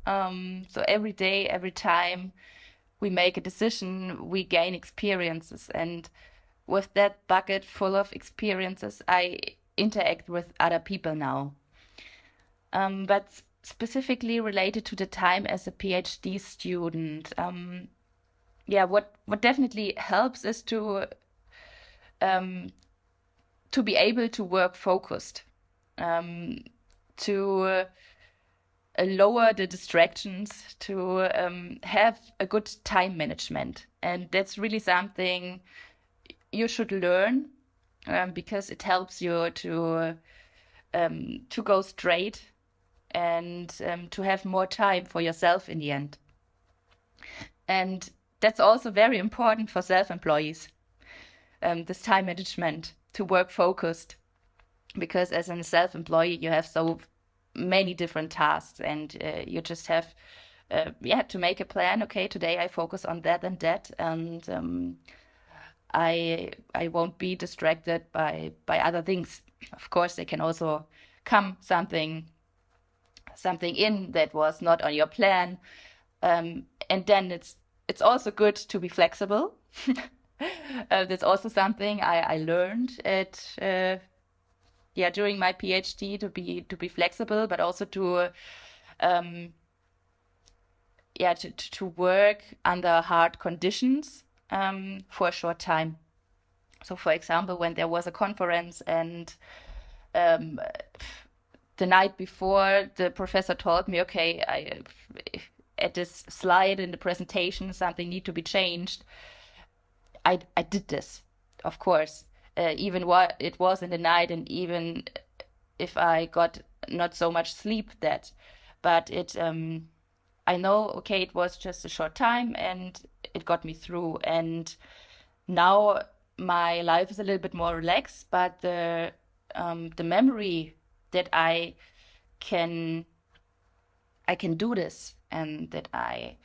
So every day, every time we make a decision, we gain experiences. And with that bucket full of experiences, I interact with other people now. But specifically related to the time as a PhD student, what definitely helps is to be able to work focused, to lower the distractions, to have a good time management. And that's really something you should learn because it helps you to go straight and to have more time for yourself in the end. And that's also very important for self-employees, this time management, to work focused, because as a self-employee, you have so many different tasks, and you just have to make a plan. Okay, today I focus on that and that, and I won't be distracted by other things. Of course, there can also come something in that was not on your plan, and then it's also good to be flexible. That's also something I learned at during my PhD, to be flexible, but also to work under hard conditions for a short time. So, for example, when there was a conference and the night before, the professor told me, okay, at this slide in the presentation, something need to be changed. I did this, of course, even what it was in the night, and even if I got not so much sleep but I know, okay, it was just a short time and it got me through. And now my life is a little bit more relaxed, but the memory that I can do this, and that I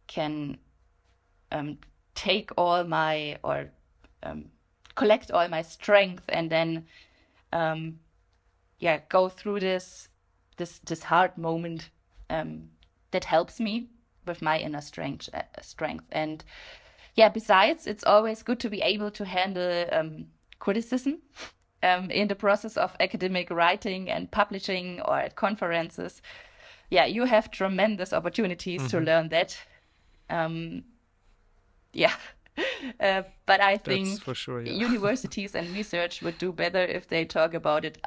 can take all my, or collect all my strength, and then go through this hard moment, that helps me with my inner strength. And besides, it's always good to be able to handle criticism in the process of academic writing and publishing, or at conferences. You have tremendous opportunities to learn that. But I think That's for sure, yeah. universities and research would do better if they talk about it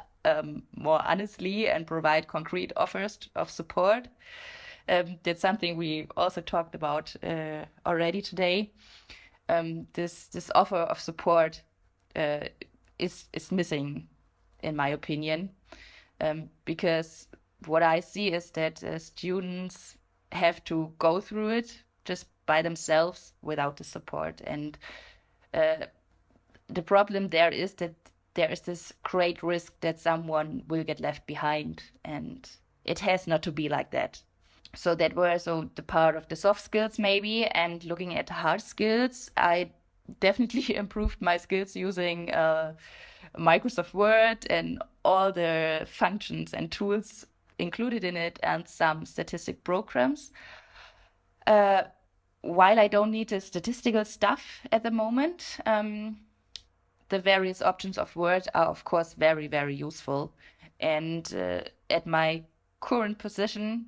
more honestly and provide concrete offers of support. That's something we also talked about already today. This offer of support is missing, in my opinion, because what I see is that students have to go through it just by themselves without the support. And the problem there is that there is this great risk that someone will get left behind, and it has not to be like that. So that were the part of the soft skills, maybe. And looking at hard skills, I definitely improved my skills using Microsoft Word and all the functions and tools included in it, and some statistic programs. While I don't need the statistical stuff at the moment, the various options of Word are, of course, very, very useful. And at my current position,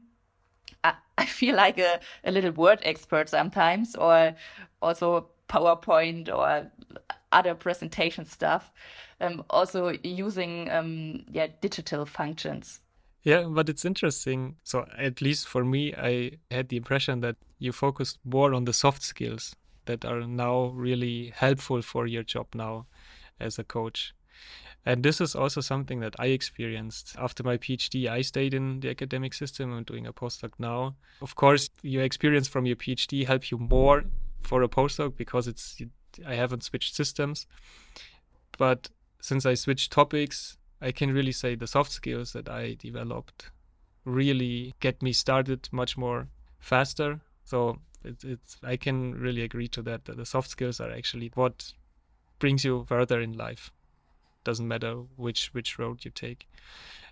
I feel like a little Word expert sometimes, or also PowerPoint or other presentation stuff. Also using digital functions. Yeah, but it's interesting. So at least for me, I had the impression that you focused more on the soft skills that are now really helpful for your job now as a coach. And this is also something that I experienced. After my PhD, I stayed in the academic system. I'm doing a postdoc now. Of course, your experience from your PhD help you more for a postdoc because I haven't switched systems. But since I switched topics, I can really say the soft skills that I developed really get me started much more faster. So I can really agree to that the soft skills are actually what brings you further in life. Doesn't matter which road you take.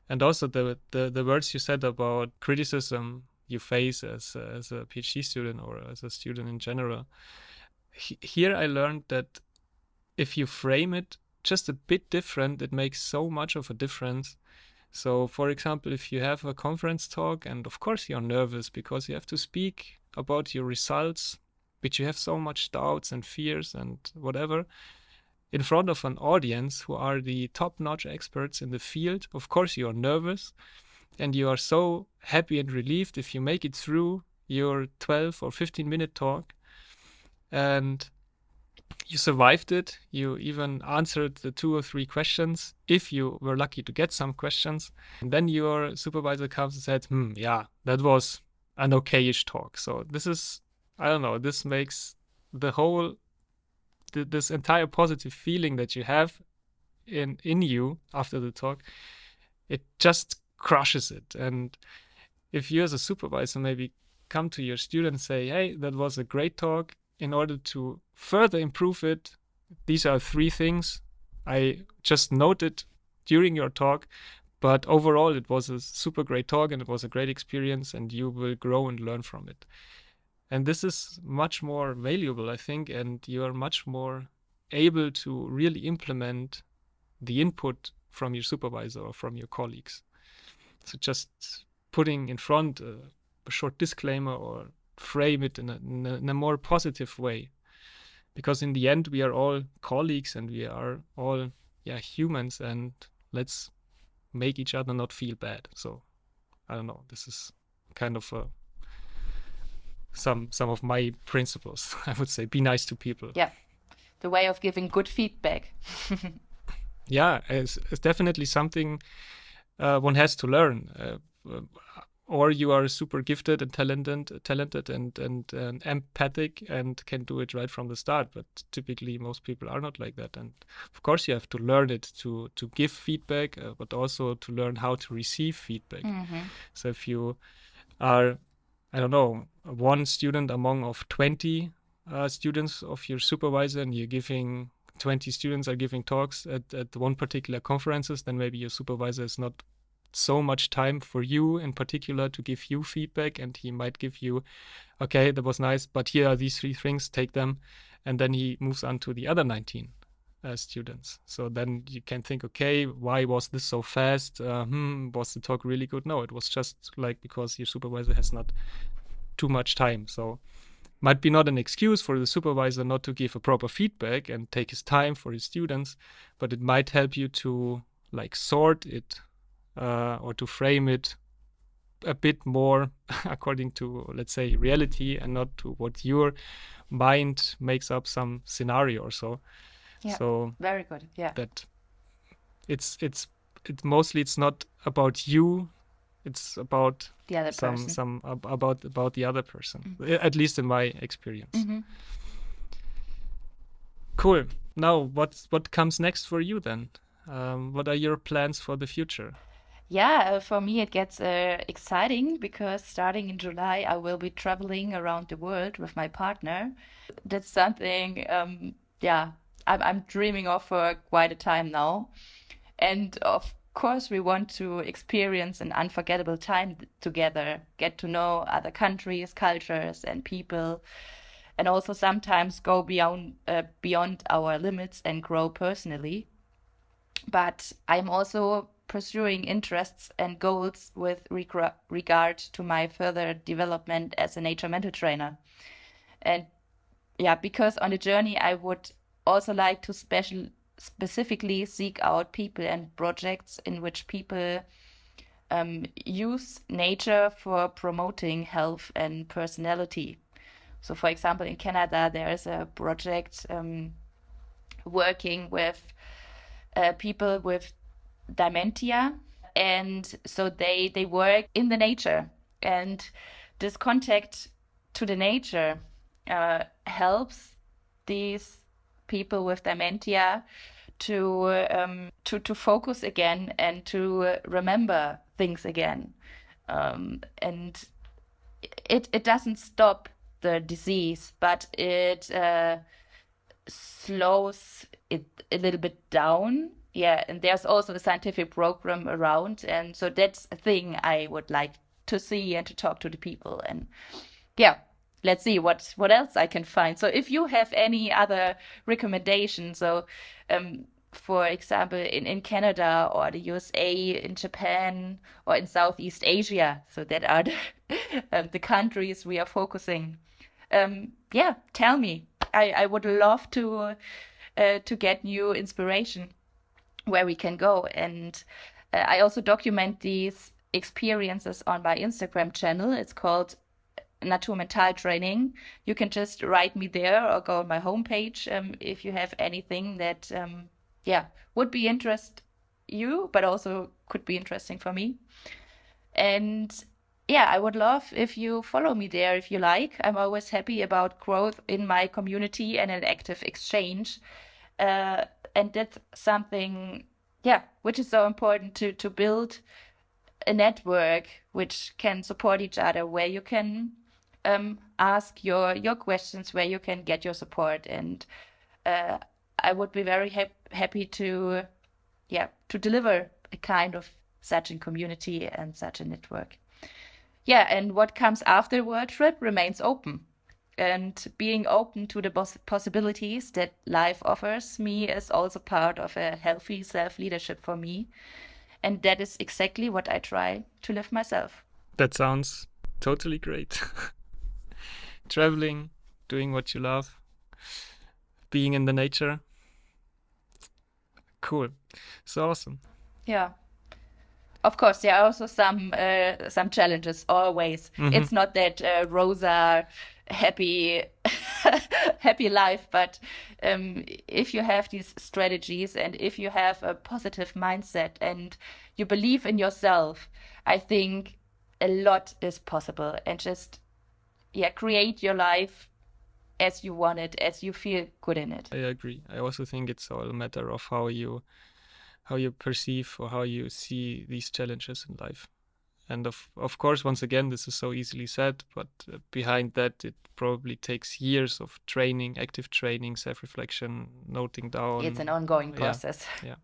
And also the words you said about criticism you face as a PhD student or as a student in general. Here I learned that if you frame it just a bit different, it makes so much of a difference. So, for example, if you have a conference talk, and of course you're nervous because you have to speak about your results, which you have so much doubts and fears and whatever, in front of an audience who are the top-notch experts in the field, of course you are nervous, and you are so happy and relieved if you make it through your 12 or 15-minute talk. And You survived it. You even answered the 2 or 3 questions if you were lucky to get some questions. And then your supervisor comes and said, yeah, that was an okayish talk. So this is, I don't know, this makes the whole, this entire positive feeling that you have in you after the talk, it just crushes it. And if you as a supervisor maybe come to your student and say, hey, that was a great talk, in order to further improve it, these are 3 things I just noted during your talk, but overall it was a super great talk and it was a great experience and you will grow and learn from it. And this is much more valuable, I think, and you are much more able to really implement the input from your supervisor or from your colleagues. So just putting in front a short disclaimer or frame it in a more positive way, because in the end we are all colleagues and we are all humans, and let's make each other not feel bad. So I don't know, this is kind of some of my principles. I would say be nice to people. Yeah, the way of giving good feedback. Yeah, it's definitely something one has to learn. Or you are super gifted and talented and empathic and can do it right from the start. But typically, most people are not like that. And of course, you have to learn it to give feedback, but also to learn how to receive feedback. So if you are, I don't know, one student among of 20 students of your supervisor, and you're giving 20 students are giving talks at one particular conferences, then maybe your supervisor is not so much time for you in particular to give you feedback, and he might give you, okay, that was nice, but here are these 3 things, take them, and then he moves on to the other 19 students. So then you can think, okay, why was this so fast? Was the talk really good? No, it was just like because your supervisor has not too much time. So might be not an excuse for the supervisor not to give a proper feedback and take his time for his students, but it might help you to like sort it or to frame it a bit more according to, let's say, reality, and not to what your mind makes up some scenario or so. Yeah, so very good. Yeah, that it's mostly it's not about you, it's about the other person. about the other person, at least in my experience. Cool. Now what comes next for you then? What are your plans for the future? Yeah, for me it gets exciting because starting in July I will be traveling around the world with my partner. That's something, yeah, I'm dreaming of for quite a time now. And of course, we want to experience an unforgettable time together, get to know other countries, cultures, and people, and also sometimes go beyond our limits and grow personally. But I'm also pursuing interests and goals with regard to my further development as a nature mental trainer. And yeah, because on the journey, I would also like to specifically seek out people and projects in which people use nature for promoting health and personality. So, for example, in Canada, there is a project working with people with dementia, and so they work in the nature, and this contact to the nature helps these people with dementia to focus again and to remember things again, and it doesn't stop the disease, but it slows it a little bit down. Yeah, and there's also a scientific program around, and so that's a thing I would like to see and to talk to the people. And yeah, let's see what else I can find. So if you have any other recommendations, so for example, in Canada or the USA, in Japan or in Southeast Asia, so that are the countries we are focusing. Yeah, tell me. I would love to get new inspiration where we can go. And I also document these experiences on my Instagram channel. It's called Naturmental training, you can just write me there or go on my homepage if you have anything that, would be interest you, but also could be interesting for me. And yeah, I would love if you follow me there if you like. I'm always happy about growth in my community and an active exchange. Uh, and that's something, which is so important to build a network which can support each other, where you can ask your questions, where you can get your support. And uh, I would be very happy to deliver a kind of such a community and such a network. Yeah, and what comes after the world trip remains open. And being open to the possibilities that life offers me is also part of a healthy self-leadership for me. And that is exactly what I try to live myself. That sounds totally great. Traveling, doing what you love, being in the nature. Cool. So awesome. Yeah. Of course, there are also some challenges always. It's not that rosa, happy, happy life, but if you have these strategies and if you have a positive mindset and you believe in yourself, I think a lot is possible. And just create your life as you want it, as you feel good in it. I agree. I also think it's all a matter of how you perceive or how you see these challenges in life. And of course, once again, this is so easily said, but behind that, it probably takes years of training, active training, self-reflection, noting down. It's an ongoing process. Yeah.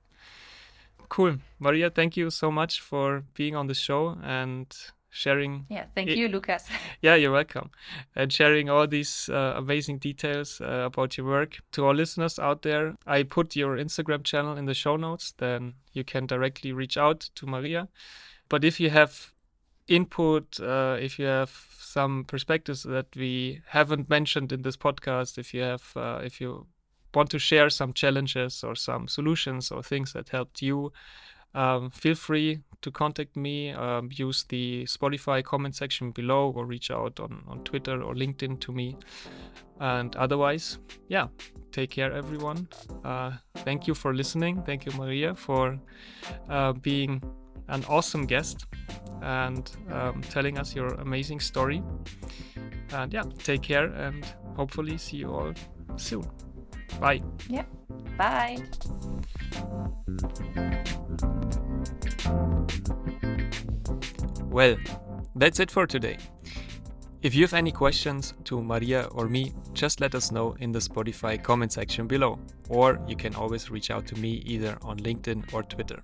Cool. Maria, thank you so much for being on the show and sharing. Yeah, thank you, Lucas. Yeah, you're welcome. And sharing all these amazing details about your work. To our listeners out there, I put your Instagram channel in the show notes. Then you can directly reach out to Maria. But if you have input, if you have some perspectives that we haven't mentioned in this podcast, if you want to share some challenges or some solutions or things that helped you, feel free to contact me. Use the Spotify comment section below or reach out on Twitter or LinkedIn to me. And otherwise, take care, everyone. Thank you for listening. Thank you, Maria, for being an awesome guest and telling us your amazing story. And take care and hopefully see you all soon. Bye. Yeah. Bye. Well, that's it for today. If you have any questions to Maria or me, just let us know in the Spotify comment section below, or you can always reach out to me either on LinkedIn or Twitter.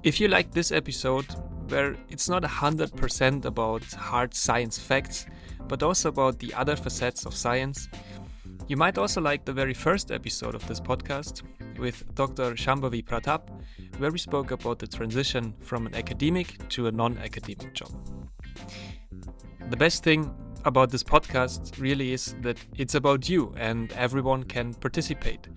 If you like this episode, where it's not 100% about hard science facts, but also about the other facets of science, you might also like the very first episode of this podcast with Dr. Shambhavi Pratap, where we spoke about the transition from an academic to a non-academic job. The best thing about this podcast really is that it's about you and everyone can participate.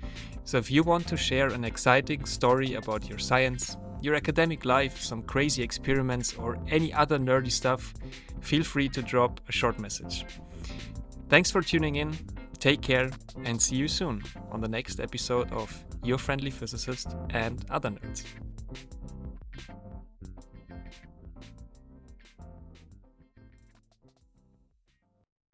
So if you want to share an exciting story about your science, your academic life, some crazy experiments, or any other nerdy stuff, feel free to drop a short message. Thanks for tuning in. Take care and see you soon on the next episode of Your Friendly Physicist and Other Nerds.